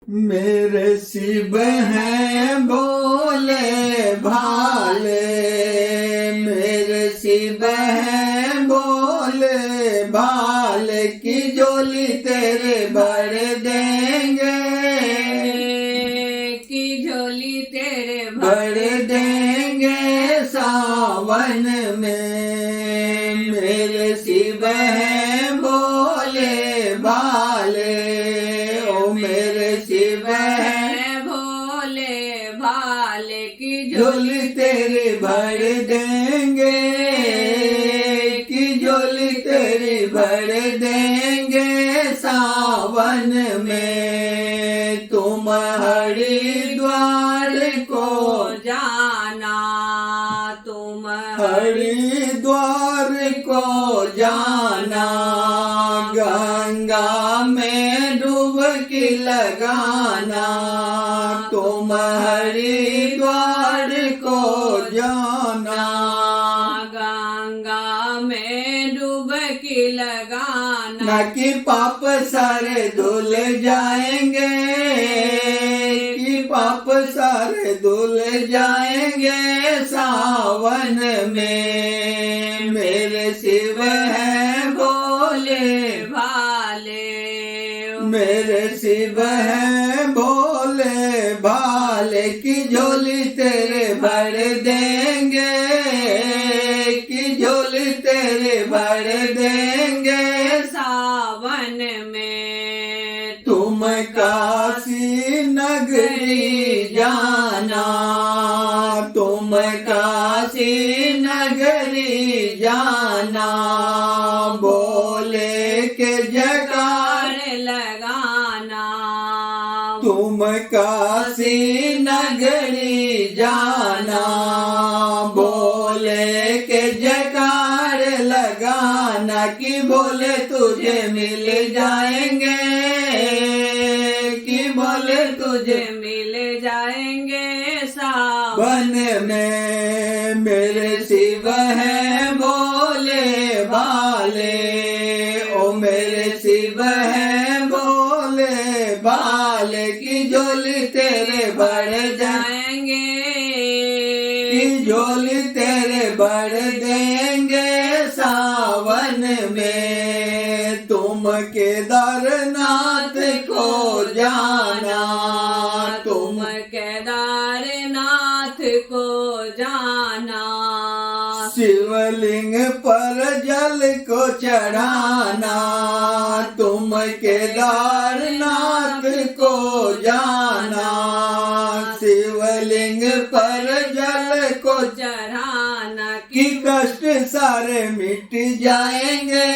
मेरे शिव हैं भोले भाले, मेरे शिव हैं भोले भाले की झोली तेरे भर देंगे, की झोली तेरे भर देंगे सावन में। मेरे शिव हैं भोले भाले, ओ मेरे शिव हैं भोले भाले की झोली तेरी भर देंगे, की झोली तेरी भर देंगे सावन में। तुम हरिद्वार को जाना, तुम हरिद्वार को जाना, गंगा में डुबकी लगाना। तुम हरिद्वार को जाना, गंगा में डुबकी लगाना। न कि पाप सारे धुल जाएंगे, कि पाप सारे धुल जाएंगे सावन में। मेरे शिव हैं भोले भाले, मेरे शिव हैं भोले भाले की झोली तेरे भर देंगे, की झोली तेरे भर देंगे सावन में। तुम काशी नगरी जाना, तुम काशी नगरी जाना, भोले के जयकार लगाना। तुम काशी नगरी जाना, भोले के जयकार लगाना। कि भोले तुझे मिल जाएंगे, कि भोले तुझे मिल जाएंगे सावन वन में। मेरे शिव हैं भोले भाले, ओ मेरे शिव हैं भोले भाले की झोली तेरे भर जाएंगे, की झोली तेरे भर देंगे सावन में। तुम केदारनाथ को जाना, तुम केदारनाथ को जाना। शिवलिंग पर जल को चढ़ाना। तुम केदारनाथ को जाना, शिवलिंग पर जल को चढ़ाना। कि कष्ट सारे मिट जाएंगे,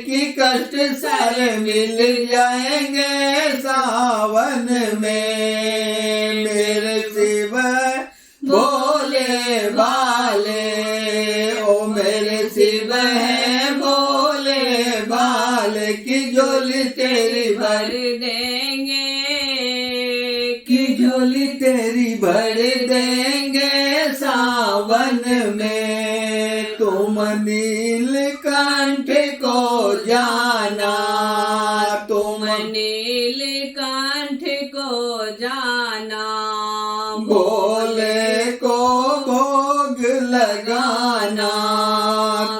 कि कष्ट सारे मिल जाएंगे सावन में। मेरे शिव भोले भाले, ओ मेरे शिव हैं भोले भाले की झोली तेरी भर देंगे, की झोली तेरी भर देंगे सावन में। तुम नीलकंठ को जाना, तुम नीलकंठ को जाना। भोले को भोग लगाना।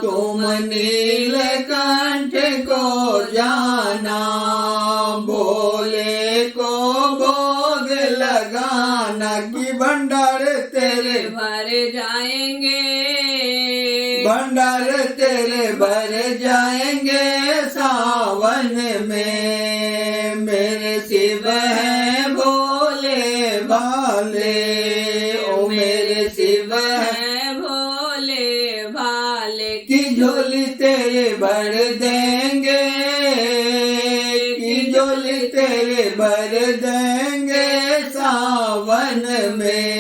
तुम नीलकंठ को जाना, भोले को भोग लगाना। कि भंडार तेरे भर जाएंगे, भंडार तेरे भर जाएंगे सावन में। मेरे शिव हैं भोले भाले, ओ मेरे शिव हैं भोले भाले की झोली तेरे भर देंगे, की झोली तेरे भर देंगे सावन में।